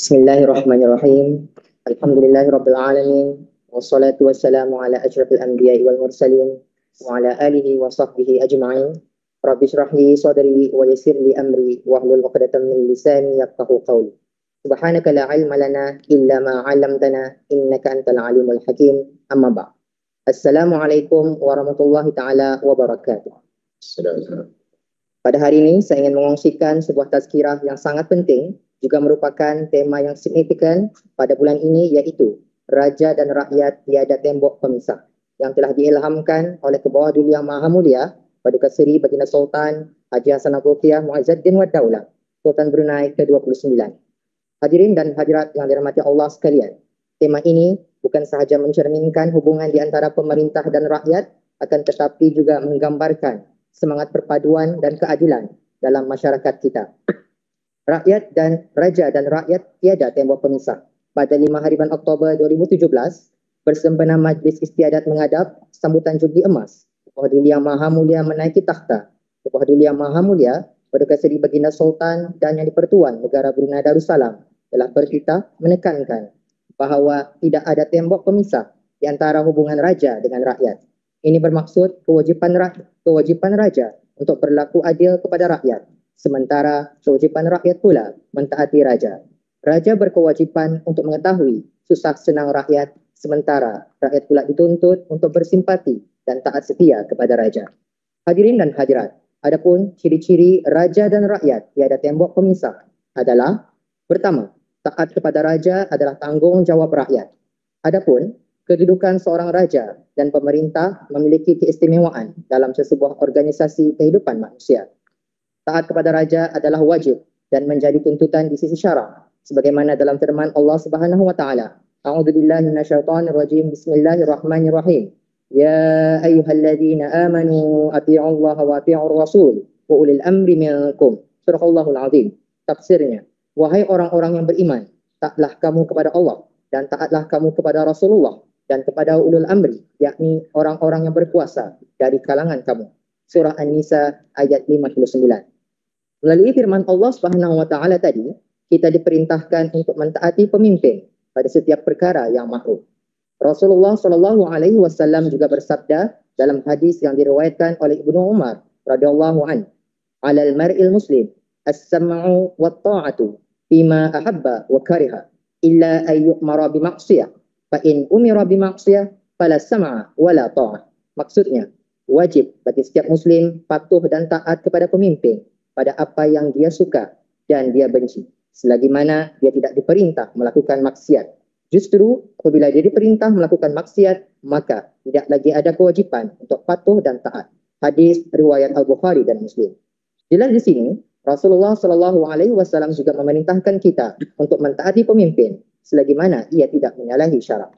Bismillahirrahmanirrahim. Alhamdulillahirabbil alamin. Wassalatu wassalamu ala asyrafil anbiya'i wal mursalin wa ala alihi wa sahbihi ajma'in. Rabbi shrah li sadri wa yassir li amri wahlul 'uqdatam min lisani yafqahu qawli. Subhanaka la ilma lana illa ma 'allamtana innaka antal alimul hakim. Amma ba'd. Assalamualaikum warahmatullahi taala wabarakatuh. Pada hari ini saya ingin mengongsikan sebuah tazkirah yang sangat penting, juga merupakan tema yang signifikan pada bulan ini, iaitu Raja dan Rakyat Tiada Tembok Pemisah, yang telah diilhamkan oleh Kebawah Duli Yang Maha Mulia Paduka Seri Baginda Sultan Haji Hassanal Bolkiah Mu'izzuddin Wad Daulah, Sultan Brunei ke-29. Hadirin dan hadirat yang dirahmati Allah sekalian, tema ini bukan sahaja mencerminkan hubungan di antara pemerintah dan rakyat, akan tetapi juga menggambarkan semangat perpaduan dan keadilan dalam masyarakat kita. Rakyat dan Raja dan Rakyat Tiada Tembok Pemisah. Pada 5 Hariban Oktober 2017, bersempena Majlis Istiadat menghadap sambutan Jubli Emas, Kebawah Duli Yang Maha Mulia menaiki takhta. Kebawah Duli Yang Maha Mulia Paduka Seri Baginda Sultan dan Yang di-Pertuan Negara Brunei Darussalam telah bertitah menekankan bahawa tidak ada tembok pemisah di antara hubungan raja dengan rakyat. Ini bermaksud kewajipan raja untuk berlaku adil kepada rakyat, sementara kewajipan rakyat pula mentaati raja. Raja berkewajipan untuk mengetahui susah senang rakyat, sementara rakyat pula dituntut untuk bersimpati dan taat setia kepada raja. Hadirin dan hadirat, adapun ciri-ciri raja dan rakyat tiada tembok pemisah adalah: pertama, taat kepada raja adalah tanggungjawab rakyat. Adapun kedudukan seorang raja dan pemerintah memiliki keistimewaan dalam sesebuah organisasi kehidupan manusia. Taat kepada raja adalah wajib dan menjadi tuntutan di sisi syarak, sebagaimana dalam firman Allah Subhanahu wa taala, A'udzubillahi minasyaitonir rajim. Bismillahirrahmanirrahim. Ya ayyuhalladzina amanu athi'ullaha wa athi'ur rasul wa ulil amri minkum. Surahul Azim. Tafsirnya, wahai orang-orang yang beriman, taatlah kamu kepada Allah dan taatlah kamu kepada Rasulullah dan kepada ulul amri, yakni orang-orang yang berkuasa dari kalangan kamu. Surah An-Nisa ayat 59. Melalui firman Allah Subhanahu wa taala tadi, kita diperintahkan untuk mentaati pemimpin pada setiap perkara yang makruh. Rasulullah sallallahu alaihi wasallam juga bersabda dalam hadis yang diriwayatkan oleh Ibnu Umar radhiyallahu anhu, "Alal mar'il muslim as-sam'u wat-ta'atu bima ahabba wa kariha illa ay yu'mara bi ma'siyah. Fa in umira bi ma'siyah fala sam'a wala ta'ah." Maksudnya, wajib bagi setiap muslim patuh dan taat kepada pemimpin pada apa yang dia suka dan dia benci, selagi mana dia tidak diperintah melakukan maksiat. Justru apabila dia diperintah melakukan maksiat, maka tidak lagi ada kewajiban untuk patuh dan taat. Hadis riwayat Al-Bukhari dan Muslim. Jelas di sini Rasulullah sallallahu alaihi wasallam juga memerintahkan kita untuk mentaati pemimpin selagi mana ia tidak menyalahi syarak.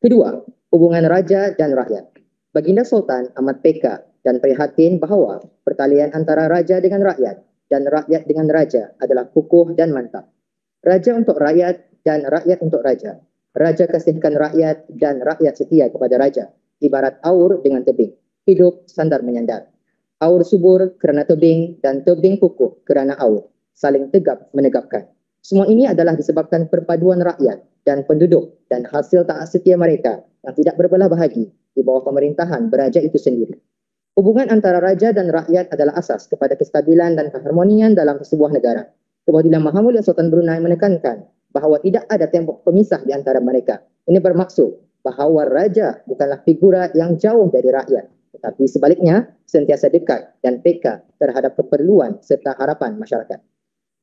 Kedua, hubungan raja dan rakyat. Baginda Sultan amat peka dan prihatin bahawa pertalian antara raja dengan rakyat dan rakyat dengan raja adalah kukuh dan mantap. Raja untuk rakyat dan rakyat untuk raja. Raja kasihkan rakyat dan rakyat setia kepada raja. Ibarat aur dengan tebing, hidup sandar menyandar. Aur subur kerana tebing dan tebing kukuh kerana aur, saling tegap menegapkan. Semua ini adalah disebabkan perpaduan rakyat dan penduduk dan hasil taat setia mereka yang tidak berbelah bahagi di bawah pemerintahan beraja itu sendiri. Hubungan antara raja dan rakyat adalah asas kepada kestabilan dan keharmonian dalam sebuah negara. Kebawah Duli Yang Maha Mulia Sultan Brunei menekankan bahawa tidak ada tembok pemisah di antara mereka. Ini bermaksud bahawa raja bukanlah figura yang jauh dari rakyat, tetapi sebaliknya sentiasa dekat dan peka terhadap keperluan serta harapan masyarakat.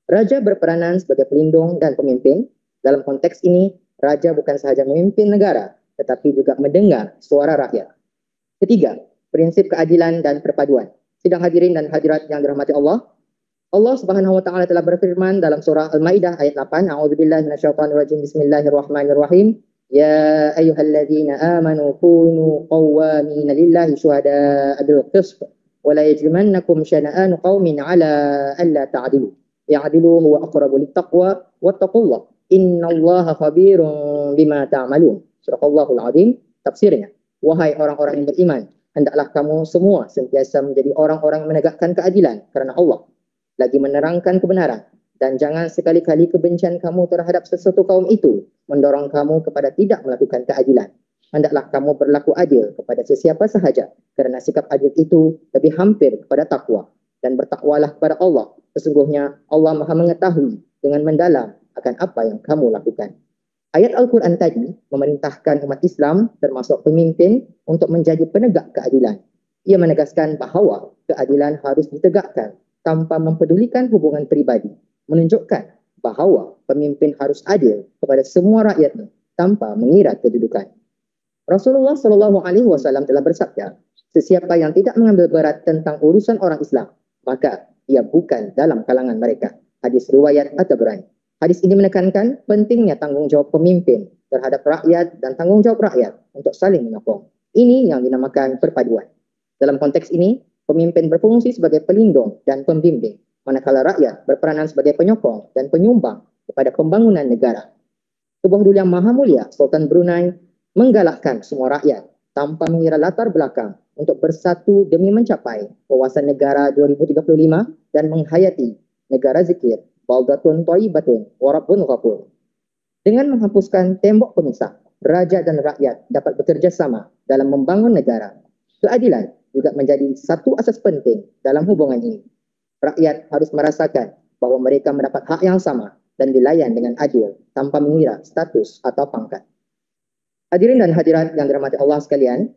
Raja berperanan sebagai pelindung dan pemimpin. Dalam konteks ini, raja bukan sahaja memimpin negara, tetapi juga mendengar suara rakyat. Ketiga, prinsip keadilan dan perpaduan. Sidang hadirin dan hadirat yang dirahmati Allah, Allah Subhanahu wa taala telah berfirman dalam surah Al-Maidah ayat 8, A'udzubillahi minasyaitonirrajim. Bismillahirrahmanirrahim. Ya ayyuhalladzina amanu kunu qawwamina lillahi syuhada'a bil qist wa la yajrimannakum syana'anu qaumin 'ala alla ta'dilu. Ya'dilu huwa aqrabu littaqwa wattaqullah. Innallaha khabirun bima ta'malun. Surahul Azim. Tafsirnya, wahai orang-orang yang beriman, hendaklah kamu semua sentiasa menjadi orang-orang yang menegakkan keadilan kerana Allah, lagi menerangkan kebenaran Dan jangan sekali-kali kebencian kamu terhadap sesuatu kaum itu mendorong kamu kepada tidak melakukan keadilan. Hendaklah kamu berlaku adil kepada sesiapa sahaja, kerana sikap adil itu lebih hampir kepada takwa. Dan bertakwalah kepada Allah. Sesungguhnya Allah Maha mengetahui dengan mendalam akan apa yang kamu lakukan. Ayat Al-Quran tadi memerintahkan umat Islam termasuk pemimpin untuk menjadi penegak keadilan. Ia menegaskan bahawa keadilan harus ditegakkan tanpa mempedulikan hubungan peribadi, menunjukkan bahawa pemimpin harus adil kepada semua rakyatnya tanpa mengira kedudukan. Rasulullah SAW telah bersabda, sesiapa yang tidak mengambil berat tentang urusan orang Islam, maka ia bukan dalam kalangan mereka. Hadis riwayat At-Tabrani. Hadis ini menekankan pentingnya tanggungjawab pemimpin terhadap rakyat dan tanggungjawab rakyat untuk saling menyokong. Ini yang dinamakan perpaduan. Dalam konteks ini, pemimpin berfungsi sebagai pelindung dan pembimbing, manakala rakyat berperanan sebagai penyokong dan penyumbang kepada pembangunan negara. Tubuh Duli Yang Maha Mulia, Sultan Brunei, menggalakkan semua rakyat tanpa mengira latar belakang untuk bersatu demi mencapai wawasan negara 2035 dan menghayati negara zikir, baldatun thayyibatun wa rabbun ghafur. Dengan menghapuskan tembok pemisah, raja dan rakyat dapat bekerja sama dalam membangun negara. Keadilan juga menjadi satu asas penting dalam hubungan ini. Rakyat harus merasakan bahawa mereka mendapat hak yang sama dan dilayan dengan adil tanpa mengira status atau pangkat. Hadirin dan hadirat yang dirahmati Allah sekalian,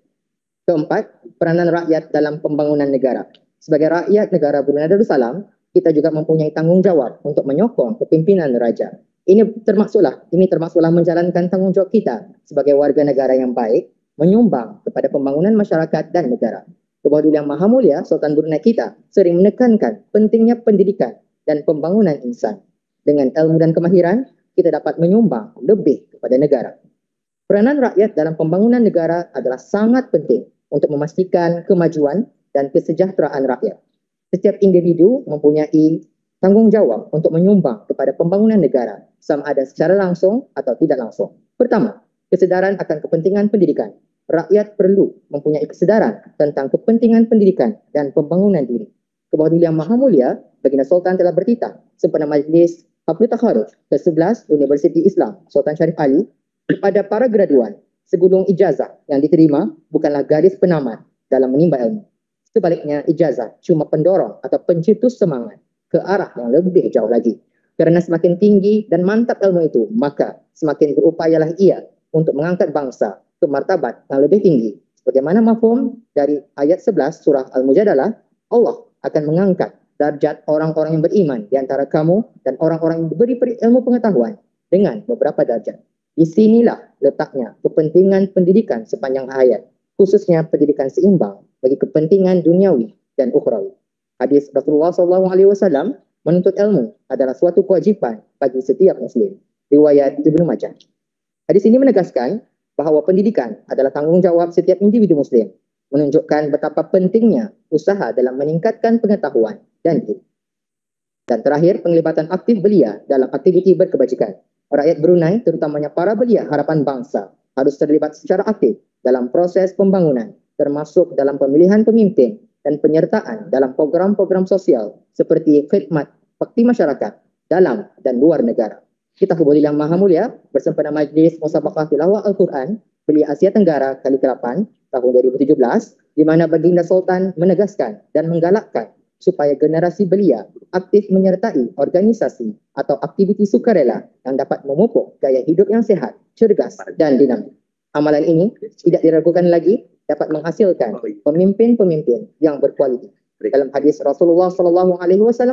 keempat, peranan rakyat dalam pembangunan negara. Sebagai rakyat negara Brunei Darussalam, kita juga mempunyai tanggungjawab untuk menyokong kepimpinan raja. Ini termasuklah menjalankan tanggungjawab kita sebagai warga negara yang baik, menyumbang kepada pembangunan masyarakat dan negara. Tubuh Duli Yang Maha Mulia, Sultan Brunei kita sering menekankan pentingnya pendidikan dan pembangunan insan. Dengan ilmu dan kemahiran, kita dapat menyumbang lebih kepada negara. Peranan rakyat dalam pembangunan negara adalah sangat penting untuk memastikan kemajuan dan kesejahteraan rakyat. Setiap individu mempunyai tanggungjawab untuk menyumbang kepada pembangunan negara, sama ada secara langsung atau tidak langsung. Pertama, kesedaran akan kepentingan pendidikan. Rakyat perlu mempunyai kesedaran tentang kepentingan pendidikan dan pembangunan diri. Tubuh Duli Yang Maha Mulia, Baginda Sultan telah bertitah sempena Majlis Haflul Takharruj ke-11 Universiti Islam Sultan Syarif Ali kepada para graduan, segulung ijazah yang diterima bukanlah garis penamat dalam menimba ilmu. Sebaliknya, ijazah cuma pendorong atau pencetus semangat ke arah yang lebih jauh lagi. Kerana semakin tinggi dan mantap ilmu itu, maka semakin berupayalah ia untuk mengangkat bangsa ke martabat yang lebih tinggi. Sebagaimana mafhum dari ayat 11 surah Al-Mujadalah, Allah akan mengangkat darjat orang-orang yang beriman di antara kamu dan orang-orang yang diberi ilmu pengetahuan dengan beberapa darjat. Di sinilah letaknya kepentingan pendidikan sepanjang hayat, khususnya pendidikan seimbang bagi kepentingan duniawi dan ukhrawi. Hadis Rasulullah SAW menuntut ilmu adalah suatu kewajipan bagi setiap Muslim. Riwayat Ibnu Majah. Hadis ini menegaskan bahawa pendidikan adalah tanggungjawab setiap individu Muslim, menunjukkan betapa pentingnya usaha dalam meningkatkan pengetahuan dan diri. Dan terakhir, penglibatan aktif belia dalam aktiviti berkebajikan. Rakyat Brunei, terutamanya para belia harapan bangsa, harus terlibat secara aktif dalam proses pembangunan, termasuk dalam pemilihan pemimpin dan penyertaan dalam program-program sosial seperti khidmat bakti masyarakat dalam dan luar negara. Kita Tubuh Duli Yang Maha Mulia bersempena Majlis Musabaqah Tilawah Al-Quran Belia Asia Tenggara kali ke-8 tahun 2017, di mana Baginda Sultan menegaskan dan menggalakkan supaya generasi belia aktif menyertai organisasi atau aktiviti sukarela yang dapat memupuk gaya hidup yang sehat, cergas dan dinamis. Amalan ini tidak diragukan lagi dapat menghasilkan pemimpin-pemimpin yang berkualiti. Dalam hadis Rasulullah SAW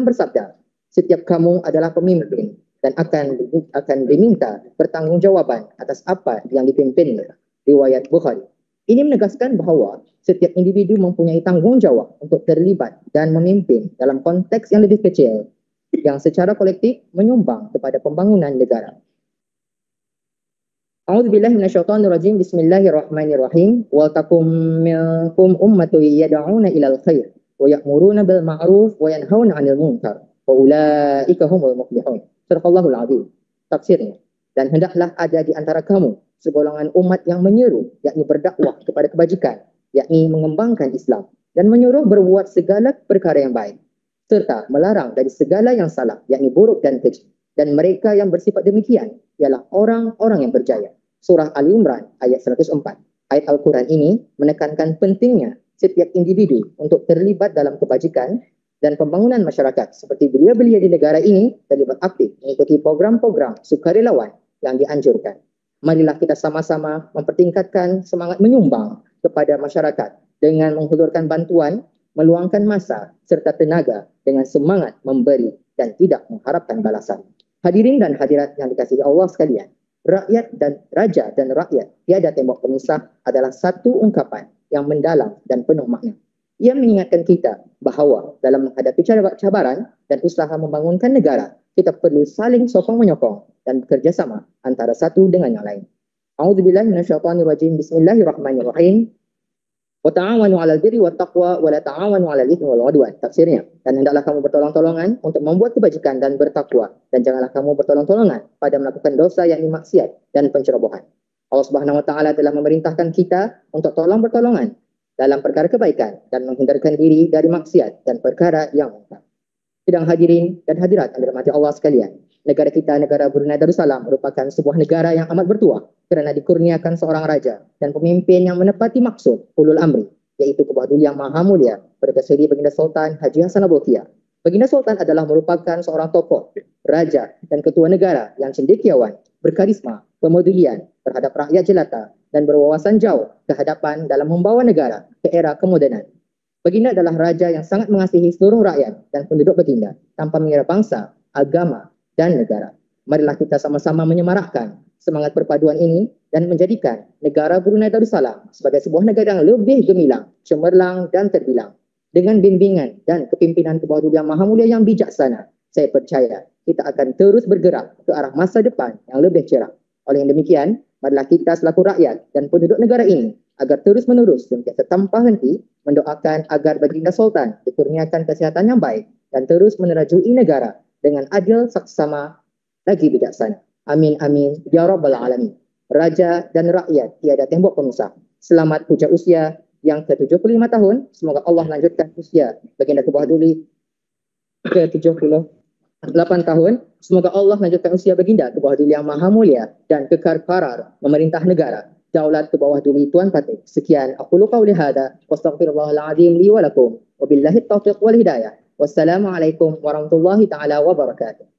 bersabda, setiap kamu adalah pemimpin dan akan diminta pertanggungjawaban atas apa yang dipimpinnya. Riwayat Bukhari. Ini menegaskan bahawa setiap individu mempunyai tanggungjawab untuk terlibat dan memimpin dalam konteks yang lebih kecil yang secara kolektif menyumbang kepada pembangunan negara. A'udzubillahi minasyaitonirrajim. Bismillahirrahmanirrahim. Wa takum minkum ummatun yad'una ilal khair wa ya'muruna bil ma'ruf wa yanhauna 'anil munkar wa ulaika humul muflihun. Sadaqallahul azim. Tafsirnya, dan hendaklah ada di antara kamu segolongan umat yang menyeru, yakni berdakwah kepada kebajikan, yakni mengembangkan Islam dan menyuruh berbuat segala perkara yang baik. serta melarang dari segala yang salah, yakni buruk dan keji. Dan mereka yang bersifat demikian ialah orang-orang yang berjaya. Surah Ali Imran ayat 104. Ayat Al-Quran ini menekankan pentingnya setiap individu untuk terlibat dalam kebajikan dan pembangunan masyarakat. Seperti belia-belia di negara ini terlibat aktif mengikuti program-program sukarelawan yang dianjurkan. Marilah kita sama-sama mempertingkatkan semangat menyumbang kepada masyarakat dengan menghulurkan bantuan, meluangkan masa serta tenaga dengan semangat memberi dan tidak mengharapkan balasan. Hadirin dan hadirat yang dikasihi Allah sekalian, rakyat dan raja dan rakyat tiada tembok pemisah adalah satu ungkapan yang mendalam dan penuh makna. Ia mengingatkan kita bahawa dalam menghadapi cabaran dan usaha membangunkan negara, kita perlu saling sokong menyokong dan bekerjasama antara satu dengan yang lain. A'udzubillahi minasyaitonirrajim. Bismillahirrahmanirrahim. Wa ta'awanu 'alal birri wat taqwa wa la ta'awanu 'alal itsmi wal 'udwan. Tafsirnya, dan hendaklah kamu bertolong-tolongan untuk membuat kebajikan dan bertakwa, dan janganlah kamu bertolong-tolongan pada melakukan dosa yakni maksiat dan pencerobohan. Allah Subhanahu wa taala telah memerintahkan kita untuk tolong bertolongan dalam perkara kebaikan dan menghindarkan diri dari maksiat dan perkara yang mungkar. Sidang hadirin dan hadirat yang dirahmati Allah sekalian, negara kita, negara Brunei Darussalam merupakan sebuah negara yang amat bertuah kerana dikurniakan seorang raja dan pemimpin yang menepati maksud ulul amri, yaitu Kebawah Duli Yang Maha Mulia Perdana Baginda Sultan Haji Hassanal Bolkiah. Baginda Sultan adalah merupakan seorang tokoh, raja dan ketua negara yang cendekiawan, berkarisma, pemedulian terhadap rakyat jelata dan berwawasan jauh ke hadapan dalam membawa negara ke era kemodenan. Baginda adalah raja yang sangat mengasihi seluruh rakyat dan penduduk baginda tanpa mengira bangsa, agama dan negara. Marilah kita sama-sama menyemarakkan semangat perpaduan ini dan menjadikan negara Brunei Darussalam sebagai sebuah negara yang lebih gemilang, cemerlang dan terbilang. Dengan bimbingan dan kepimpinan Kebawah Duli Yang Maha Mulia yang bijaksana, saya percaya kita akan terus bergerak ke arah masa depan yang lebih cerah. Oleh yang demikian, marilah kita selaku rakyat dan penduduk negara ini agar terus-menerus dan tiada tanpa henti mendoakan agar Baginda Sultan dikurniakan kesihatan yang baik dan terus menerajui negara dengan adil, saksama lagi bijaksana. Amin amin ya rabbal alamin. Raja dan rakyat tiada tembok pemisah. Selamat puja usia yang ke-75 tahun. Semoga Allah lanjutkan usia Baginda Kebawah Duli ke-78 tahun. Semoga Allah lanjutkan usia Baginda Kebawah Duli Yang Maha Mulia dan kekal karar memerintah negara Daulat Kebawah Duli Tuan Patih. Sekian aku qauli hada wastaghfirullahal azim li wa lakum. Wabillahi taufiq wal hidayah. Wassalamualaikum warahmatullahi taala wabarakatuh.